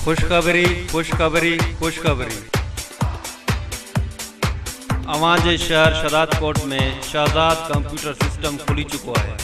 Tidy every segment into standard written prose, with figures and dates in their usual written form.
खुशखबरी खुशखबरी खुशखबरी। अवां जे शहर शहजाद कोट में शहजाद कंप्यूटर सिस्टम खुली चुको है।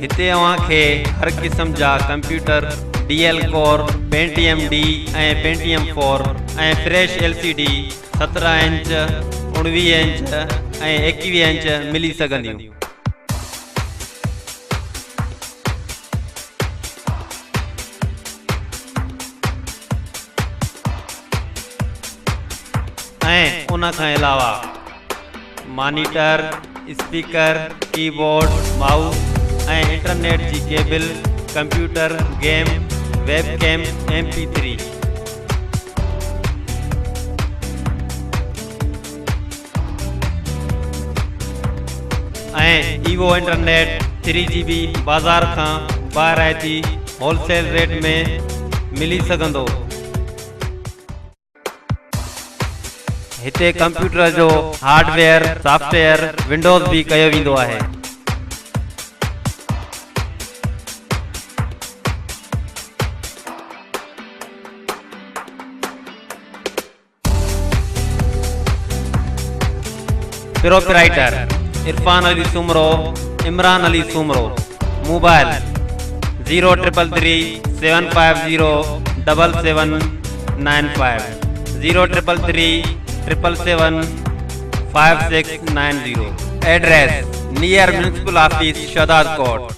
हिते अवां खे हर किस्म जा computer DL core, Pentium D ऐं पेंटियम 4 ऐं फ्रेश LCD 17 इंच, 19 इंच ऐं 21 इंच मिली सघंदियूं। ऐं उन खां अलावा मॉनिटर, स्पीकर, कीबोर्ड, माउस ऐं इंटरनेट जी cable, computer, game, webcam, MP3। ऐं ईवो इंटरनेट 3GB बाज़ार खां बाराइती होलसेल रेट में मिली सघंदो। हिते कंप्यूटर जो हार्डवेयर, सॉफ्टवेयर, विंडोज़ भी कयो वेंदो आहे। Proprietor Irfan Ali Soomro, Imran Ali Soomro. Mobile 0333 750 7795 0333 777 5690। Address near municipal office Shahzad coat.